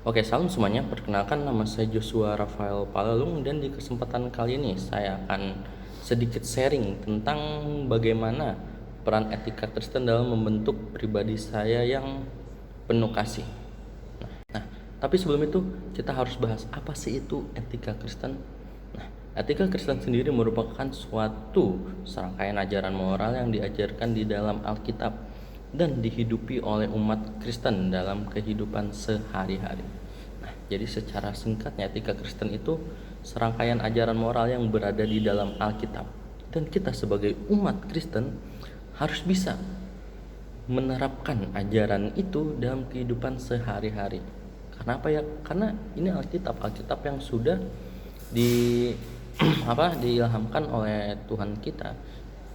Oke, salam semuanya. Perkenalkan, nama saya Joshua Rafael Palalung, dan di kesempatan kali ini saya akan sedikit sharing tentang bagaimana peran etika Kristen dalam membentuk pribadi saya yang penuh kasih. Nah, tapi sebelum itu kita harus bahas apa sih itu etika Kristen. Nah, etika Kristen sendiri merupakan suatu serangkaian ajaran moral yang diajarkan di dalam Alkitab dan dihidupi oleh umat Kristen dalam kehidupan sehari-hari. Nah, jadi secara singkatnya etika Kristen itu serangkaian ajaran moral yang berada di dalam Alkitab, dan kita sebagai umat Kristen harus bisa menerapkan ajaran itu dalam kehidupan sehari-hari. Karena apa ya? Karena ini Alkitab yang sudah di diilhamkan oleh Tuhan kita,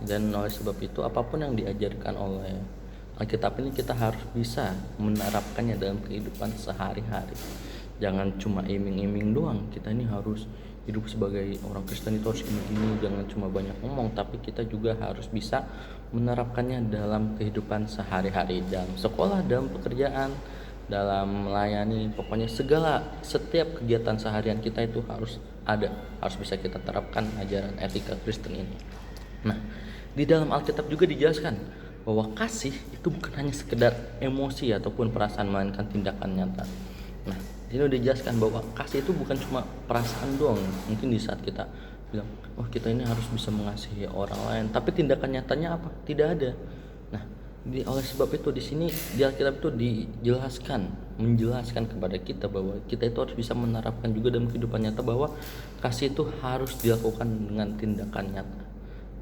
dan oleh sebab itu apapun yang diajarkan oleh Alkitab ini kita harus bisa menerapkannya dalam kehidupan sehari-hari. Jangan cuma iming-iming doang, kita ini harus hidup sebagai orang Kristen itu harus ini, jangan cuma banyak ngomong, tapi kita juga harus bisa menerapkannya dalam kehidupan sehari-hari, dalam sekolah, dalam pekerjaan, dalam melayani, pokoknya setiap kegiatan seharian kita itu harus bisa kita terapkan ajaran etika Kristen ini. Nah, di dalam Alkitab juga dijelaskan bahwa kasih itu bukan hanya sekedar emosi ataupun perasaan, melainkan tindakan nyata. Nah, di sini udah dijelaskan bahwa kasih itu bukan cuma perasaan doang. Mungkin di saat kita bilang, kita ini harus bisa mengasihi orang lain, tapi tindakan nyatanya apa? Tidak ada. Nah, oleh sebab itu di sini di Alkitab itu menjelaskan kepada kita bahwa kita itu harus bisa menerapkan juga dalam kehidupan nyata, bahwa kasih itu harus dilakukan dengan tindakan nyata.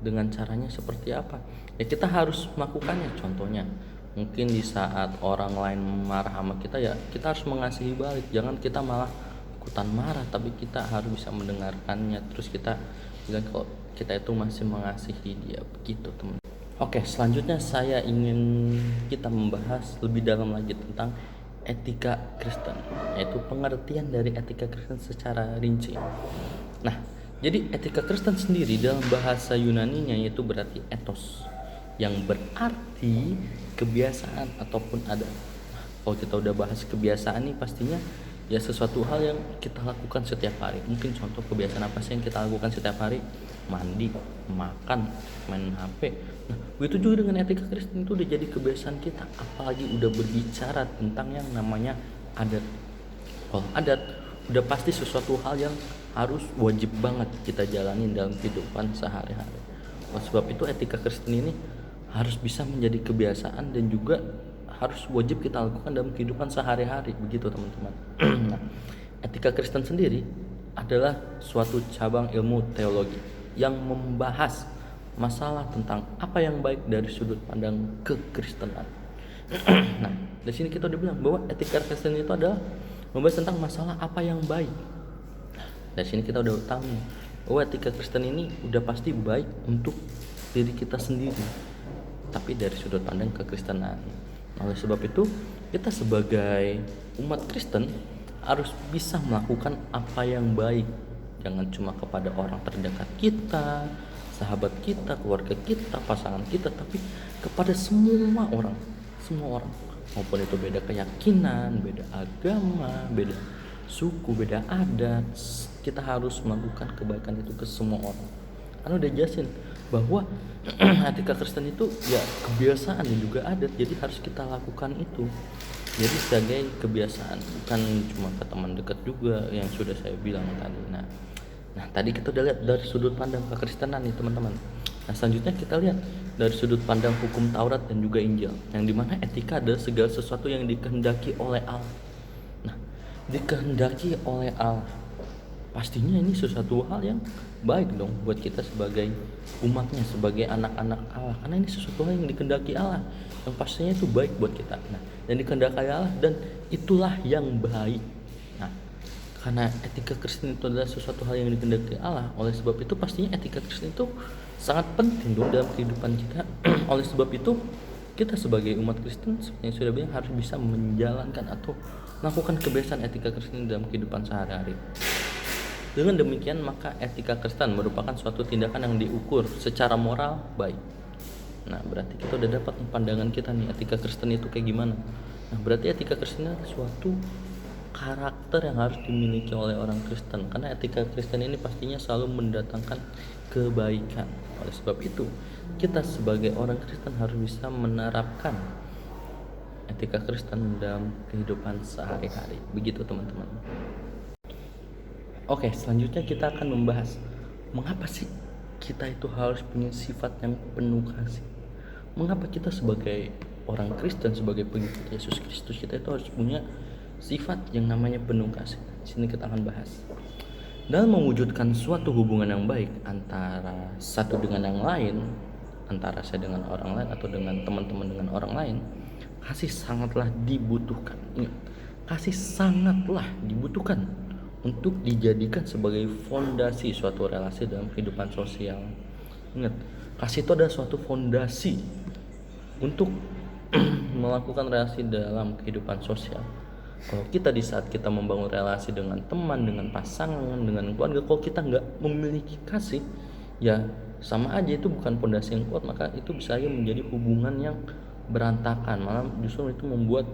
Dengan caranya seperti apa? Ya kita harus melakukannya. Contohnya, mungkin di saat orang lain marah sama kita, ya kita harus mengasihi balik. Jangan kita malah ikutan marah, tapi kita harus bisa mendengarkannya, terus kita bilang kalau kita itu masih mengasihi dia. Begitu, teman. Oke, selanjutnya saya ingin kita membahas lebih dalam lagi tentang etika Kristen, yaitu pengertian dari etika Kristen secara rinci. Nah, jadi etika Kristen sendiri dalam bahasa Yunaninya itu berarti ethos, yang berarti kebiasaan ataupun adat. Kalau kita udah bahas kebiasaan nih, pastinya ya sesuatu hal yang kita lakukan setiap hari. Mungkin contoh kebiasaan apa sih yang kita lakukan setiap hari? Mandi, makan, main HP. Nah, begitu juga dengan etika Kristen, itu udah jadi kebiasaan kita. Apalagi udah berbicara tentang yang namanya adat. Kalau adat udah pasti sesuatu hal yang harus wajib banget kita jalanin dalam kehidupan sehari-hari. Oleh sebab itu etika Kristen ini harus bisa menjadi kebiasaan dan juga harus wajib kita lakukan dalam kehidupan sehari-hari. Begitu, teman-teman. Nah, etika Kristen sendiri adalah suatu cabang ilmu teologi yang membahas masalah tentang apa yang baik dari sudut pandang kekristenan. Nah, di sini kita udah bilang bahwa etika Kristen itu adalah membahas tentang masalah apa yang baik. Dari sini kita udah tahu bahwa etika Kristen ini udah pasti baik untuk diri kita sendiri, tapi dari sudut pandang kekristenan. Oleh sebab itu, kita sebagai umat Kristen harus bisa melakukan apa yang baik. Jangan cuma kepada orang terdekat kita, sahabat kita, keluarga kita, pasangan kita, tapi kepada semua orang, maupun itu beda keyakinan, beda agama, beda suku, beda adat. Kita harus melakukan kebaikan itu ke semua orang. Karena udah jelasin bahwa etika Kristen itu ya kebiasaan dan juga adat, jadi harus kita lakukan itu. Jadi sebagai kebiasaan, bukan cuma ke teman dekat juga, yang sudah saya bilang tadi. Nah, tadi kita udah lihat dari sudut pandang kekristenan nih, teman-teman. Nah, selanjutnya kita lihat dari sudut pandang hukum Taurat dan juga Injil, yang dimana etika adalah segala sesuatu yang dikehendaki oleh Allah. Nah, dikehendaki oleh Allah, pastinya ini sesuatu hal yang baik dong buat kita sebagai umatnya, sebagai anak-anak Allah, karena ini sesuatu hal yang dikehendaki Allah, yang pastinya itu baik buat kita. Nah, dan dikehendaki Allah, dan itulah yang baik. Nah, karena etika Kristen itu adalah sesuatu hal yang dikehendaki Allah, oleh sebab itu pastinya etika Kristen itu sangat penting dong dalam kehidupan kita. Oleh sebab itu kita sebagai umat Kristen, seperti yang sudah bilang, harus bisa menjalankan atau melakukan kebiasaan etika Kristen dalam kehidupan sehari-hari. Dengan demikian, maka etika Kristen merupakan suatu tindakan yang diukur secara moral baik. Nah, berarti kita udah dapat pandangan kita nih, etika Kristen itu kayak gimana. Nah, berarti etika Kristen adalah suatu karakter yang harus dimiliki oleh orang Kristen, karena etika Kristen ini pastinya selalu mendatangkan kebaikan. Oleh sebab itu, kita sebagai orang Kristen harus bisa menerapkan etika Kristen dalam kehidupan sehari-hari. Begitu teman-teman. Oke, selanjutnya kita akan membahas mengapa sih kita itu harus punya sifat yang penuh kasih. Mengapa kita sebagai orang Kristen, sebagai pengikut Yesus Kristus, kita itu harus punya sifat yang namanya penuh kasih. Di sini kita akan bahas. Dalam mewujudkan suatu hubungan yang baik antara satu dengan yang lain, antara saya dengan orang lain atau dengan teman-teman dengan orang lain, kasih sangatlah dibutuhkan. Ingat, kasih sangatlah dibutuhkan untuk dijadikan sebagai fondasi suatu relasi dalam kehidupan sosial. Ingat, kasih itu adalah suatu fondasi untuk melakukan relasi dalam kehidupan sosial. Kalau kita di saat kita membangun relasi dengan teman, dengan pasangan, dengan keluarga, kalau kita nggak memiliki kasih, ya sama aja itu bukan fondasi yang kuat, maka itu bisa aja menjadi hubungan yang berantakan. Malah justru itu membuat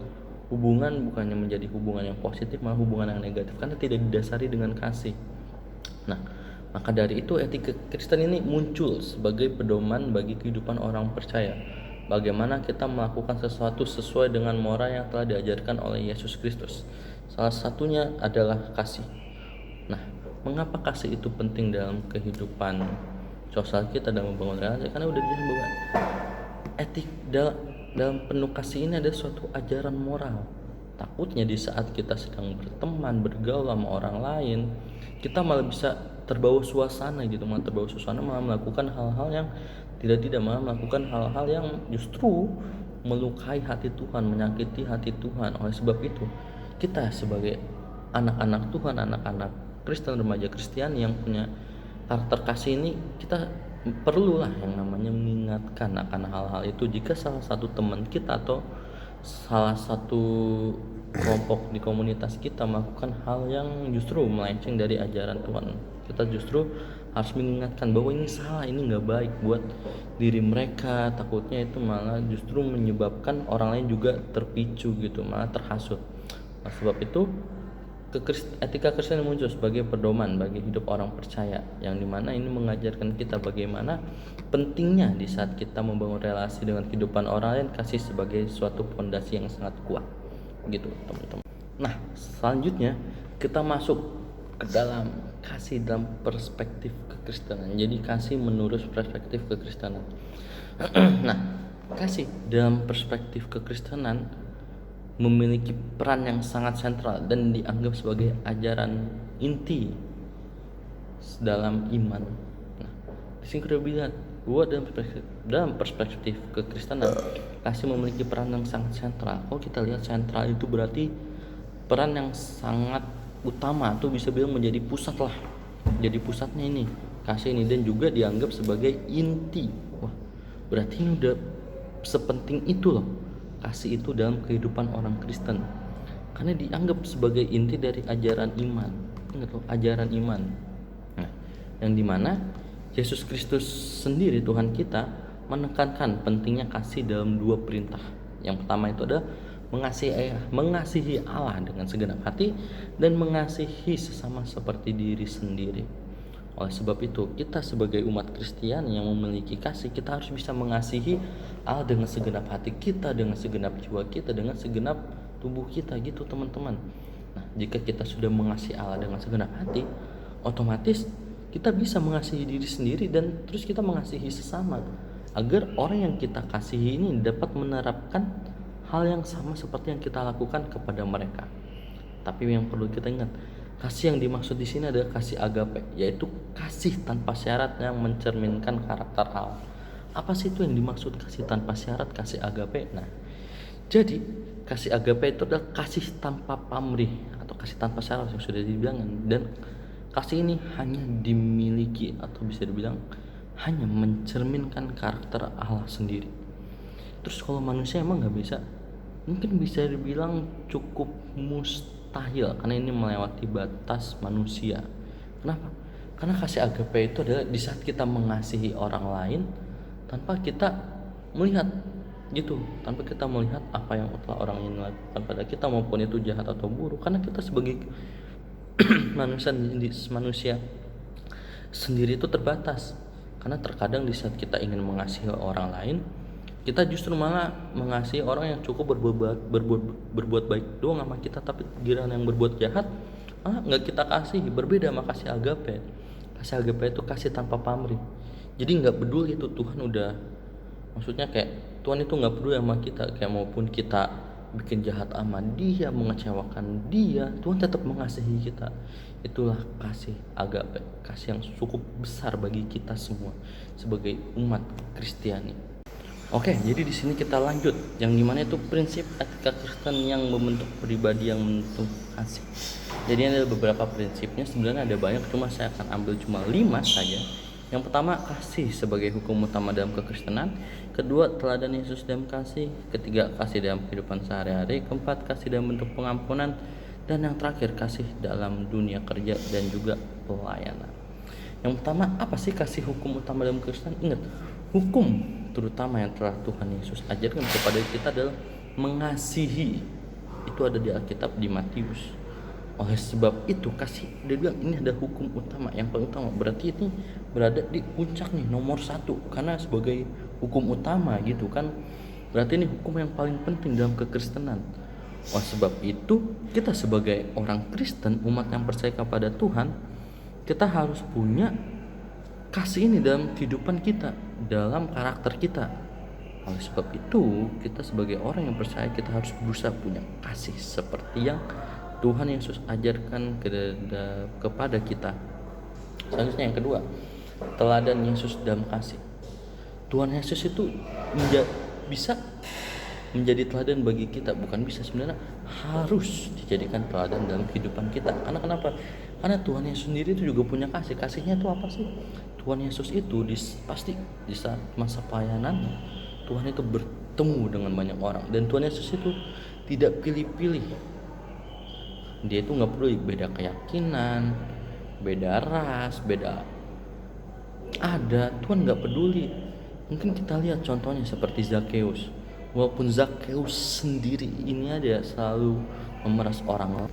hubungan bukannya menjadi hubungan yang positif, malah hubungan yang negatif, karena tidak didasari dengan kasih. Nah, maka dari itu etika Kristen ini muncul sebagai pedoman bagi kehidupan orang percaya. Bagaimana kita melakukan sesuatu sesuai dengan moral yang telah diajarkan oleh Yesus Kristus. Salah satunya adalah kasih. Nah, mengapa kasih itu penting dalam kehidupan sosial kita dalam membangun relasi? Karena udah dijelasin bahwa etik dalam penuh kasih ini ada suatu ajaran moral. Takutnya di saat kita sedang berteman, bergaul sama orang lain, kita malah bisa terbawa suasana gitu, malah melakukan hal-hal yang tidak malah melakukan hal-hal yang justru melukai hati Tuhan, menyakiti hati Tuhan. Oleh sebab itu, kita sebagai anak-anak Tuhan, anak-anak Kristen, remaja Kristiani yang punya karakter kasih ini, kita perlulah yang namanya mengingatkan akan hal-hal itu. Jika salah satu teman kita atau salah satu kelompok di komunitas kita melakukan hal yang justru melenceng dari ajaran Tuhan, kita justru harus mengingatkan bahwa ini salah, ini nggak baik buat diri mereka. Takutnya itu malah justru menyebabkan orang lain juga terpicu gitu, malah terhasut. Nah, sebab itu etika Kristen muncul sebagai pedoman bagi hidup orang percaya, yang dimana ini mengajarkan kita bagaimana pentingnya di saat kita membangun relasi dengan kehidupan orang lain, kasih sebagai suatu fondasi yang sangat kuat gitu teman-teman. Nah, selanjutnya kita masuk ke dalam kasih dalam perspektif kekristenan. Jadi kasih menurut perspektif kekristenan. Nah, kasih dalam perspektif kekristenan memiliki peran yang sangat sentral dan dianggap sebagai ajaran inti dalam iman. Nah, di sini kita lihat bahwa dalam perspektif kekristenan, kasih memiliki peran yang sangat sentral. Kalau kita lihat sentral itu berarti peran yang sangat utama, tuh bisa bilang menjadi pusat lah. Jadi pusatnya ini kasih ini, dan juga dianggap sebagai inti. Wah, berarti ini udah sepenting itu loh kasih itu dalam kehidupan orang Kristen, karena dianggap sebagai inti dari ajaran iman. Ingat loh, ajaran iman. Nah, yang dimana Yesus Kristus sendiri Tuhan kita menekankan pentingnya kasih dalam dua perintah. Yang pertama itu adalah mengasihi Allah dengan segenap hati dan mengasihi sesama seperti diri sendiri. Oleh sebab itu, kita sebagai umat Kristiani yang memiliki kasih, kita harus bisa mengasihi Allah dengan segenap hati kita, dengan segenap jiwa kita, dengan segenap tubuh kita gitu teman-teman. Nah, jika kita sudah mengasihi Allah dengan segenap hati, otomatis kita bisa mengasihi diri sendiri dan terus kita mengasihi sesama, agar orang yang kita kasihi ini dapat menerapkan hal yang sama seperti yang kita lakukan kepada mereka. Tapi yang perlu kita ingat, kasih yang dimaksud di sini adalah kasih agape, yaitu kasih tanpa syarat yang mencerminkan karakter Allah. Apa sih itu yang dimaksud kasih tanpa syarat, kasih agape? Nah, jadi kasih agape itu adalah kasih tanpa pamrih atau kasih tanpa syarat yang sudah dibilang, dan kasih ini hanya dimiliki atau bisa dibilang hanya mencerminkan karakter Allah sendiri. Terus kalau manusia emang nggak bisa, mungkin bisa dibilang cukup mustahil, karena ini melewati batas manusia. Kenapa? Karena kasih agape itu adalah di saat kita mengasihi orang lain tanpa kita melihat gitu, tanpa kita melihat apa yang telah orang ini lakukan pada kita, maupun itu jahat atau buruk. Karena kita sebagai manusia sendiri itu terbatas. Karena terkadang di saat kita ingin mengasihi orang lain, kita justru malah mengasihi orang yang cukup berbuat baik doang sama kita, tapi giliran yang berbuat jahat nggak kita kasih. Berbeda sama kasih agape. Kasih agape itu kasih tanpa pamrih. Jadi nggak peduli itu Tuhan udah, maksudnya kayak Tuhan itu nggak peduli sama kita, kayak maupun kita bikin jahat sama dia, mengecewakan dia, Tuhan tetap mengasihi kita. Itulah kasih agape, kasih yang cukup besar bagi kita semua sebagai umat Kristiani. Oke, jadi di sini kita lanjut yang gimana itu prinsip etika Kristen yang membentuk pribadi yang membentuk kasih. Jadi ada beberapa prinsipnya, sebenarnya ada banyak, cuma saya akan ambil cuma 5 saja. Yang pertama, kasih sebagai hukum utama dalam kekristenan. Kedua, teladan Yesus dalam kasih. Ketiga, kasih dalam kehidupan sehari-hari. Keempat, kasih dalam bentuk pengampunan. Dan yang terakhir, kasih dalam dunia kerja dan juga pelayanan. Yang pertama, apa sih kasih hukum utama dalam kekristenan? Ingat, hukum terutama yang telah Tuhan Yesus ajarkan kepada kita adalah mengasihi. Itu ada di Alkitab di Matius. Oleh sebab itu kasih, dia bilang ini ada hukum utama yang paling utama, berarti ini berada di puncak nih, nomor 1, karena sebagai hukum utama gitu kan, berarti ini hukum yang paling penting dalam kekristenan. Oleh sebab itu kita sebagai orang Kristen, umat yang percaya kepada Tuhan, kita harus punya kasih ini dalam kehidupan kita, dalam karakter kita. Oleh sebab itu kita sebagai orang yang percaya, kita harus berusaha punya kasih seperti yang Tuhan Yesus ajarkan kepada kita. Selanjutnya yang kedua, teladan Yesus dalam kasih. Tuhan Yesus itu bisa menjadi teladan bagi kita, bukan bisa, sebenarnya harus dijadikan teladan dalam kehidupan kita. Karena kenapa? Karena Tuhan Yesus sendiri itu juga punya kasih. Kasihnya itu apa sih? Tuhan Yesus itu pasti di saat masa pelayanannya, Tuhan itu bertemu dengan banyak orang, dan Tuhan Yesus itu tidak pilih-pilih. Dia itu nggak peduli beda keyakinan, beda ras, beda adat, Tuhan nggak peduli. Mungkin kita lihat contohnya seperti Zakheus. Walaupun Zakheus sendiri ini ada selalu memeras orang,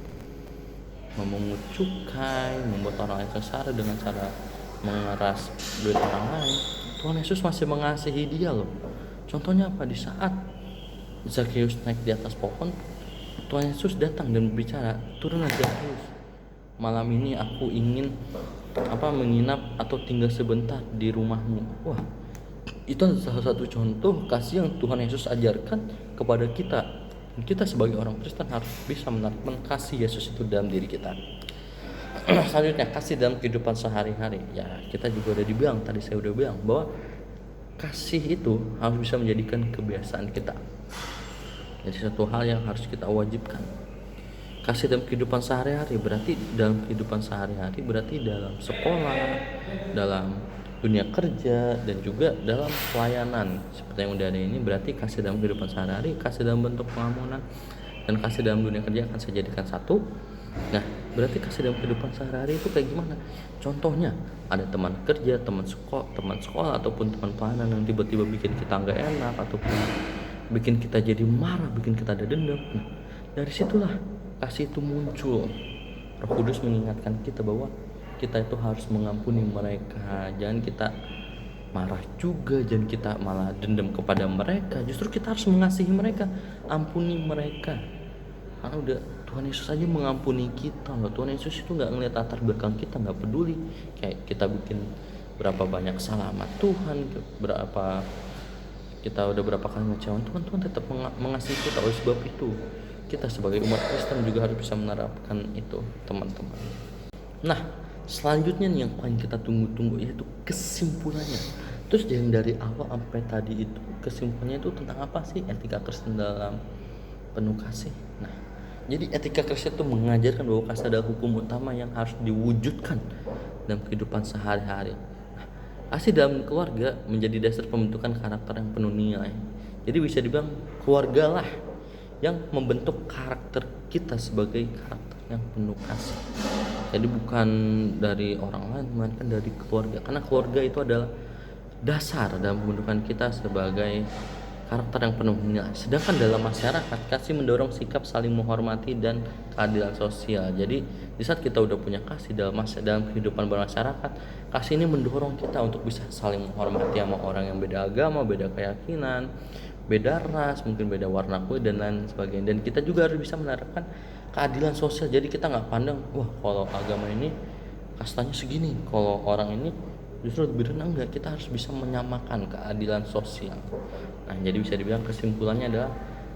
memungut cukai, membuat orang lain sengsara dengan cara mengeras duit orang lain, Tuhan Yesus masih mengasihi dia loh. Contohnya apa? Di saat Zakheus naik di atas pohon, Tuhan Yesus datang dan berbicara, turunlah Zakheus, malam ini aku ingin menginap atau tinggal sebentar di rumahmu. Wah, itu salah satu contoh kasih yang Tuhan Yesus ajarkan kepada kita. Dan kita sebagai orang Kristen harus bisa menerapkan kasih Yesus itu dalam diri kita. Selanjutnya, kasih dalam kehidupan sehari-hari. Ya, kita juga udah dibilang, tadi saya udah bilang bahwa kasih itu harus bisa menjadikan kebiasaan kita. Jadi satu hal yang harus kita wajibkan. Kasih dalam kehidupan sehari-hari berarti dalam kehidupan sehari-hari, berarti dalam sekolah, dalam dunia kerja, dan juga dalam pelayanan seperti yang udah ada ini. Berarti kasih dalam kehidupan sehari-hari, kasih dalam bentuk pengampunan, dan kasih dalam dunia kerja akan saya jadikan satu. Nah, berarti kasih dalam kehidupan sehari-hari itu kayak gimana? Contohnya, ada teman kerja, teman sekolah ataupun teman pelayanan yang tiba-tiba bikin kita nggak enak, ataupun bikin kita jadi marah, bikin kita ada dendam. Nah, dari situlah kasih itu muncul. Roh Kudus mengingatkan kita bahwa kita itu harus mengampuni mereka. Jangan kita marah juga, jangan kita malah dendam kepada mereka. Justru kita harus mengasihi mereka, ampuni mereka. Karena udah Tuhan Yesus aja mengampuni kita loh. Tuhan Yesus itu nggak ngeliat latar belakang kita, nggak peduli. Kayak kita bikin berapa banyak salah sama Tuhan, kita udah berapa kali ngecewain Tuhan, Tuhan tetap mengasihi kita. Oleh sebab itu kita sebagai umat Kristen juga harus bisa menerapkan itu, teman-teman. Nah, selanjutnya nih yang paling kita tunggu-tunggu, yaitu kesimpulannya. Terus yang dari awal sampai tadi itu, kesimpulannya itu tentang apa sih etika Kristen dalam penuh kasih? Nah, jadi etika Kristen itu mengajarkan bahwa kasih adalah hukum utama yang harus diwujudkan dalam kehidupan sehari-hari. Kasih dalam keluarga menjadi dasar pembentukan karakter yang penuh nilai. Jadi bisa dibilang keluarga lah yang membentuk karakter kita sebagai karakter yang penuh kasih. Jadi bukan dari orang lain, melainkan dari keluarga. Karena keluarga itu adalah dasar dalam pembentukan kita sebagai karakter yang penuh nilai. Sedangkan dalam masyarakat, kasih mendorong sikap saling menghormati dan keadilan sosial. Jadi di saat kita udah punya kasih dalam kehidupan bermasyarakat, kasih ini mendorong kita untuk bisa saling menghormati sama orang yang beda agama, beda keyakinan, beda ras, mungkin beda warna kulit dan lain sebagainya. Dan kita juga harus bisa menerapkan keadilan sosial. Jadi kita nggak pandang, wah kalau agama ini kastanya segini, kalau orang ini justru lebih rendah. Enggak, kita harus bisa menyamakan keadilan sosial. Nah, jadi bisa dibilang kesimpulannya adalah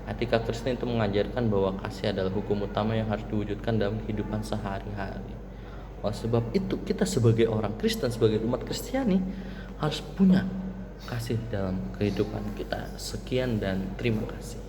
etika Kristen itu mengajarkan bahwa kasih adalah hukum utama yang harus diwujudkan dalam kehidupan sehari-hari. Oleh sebab itu kita sebagai orang Kristen, sebagai umat Kristiani harus punya kasih dalam kehidupan kita. Sekian dan terima kasih.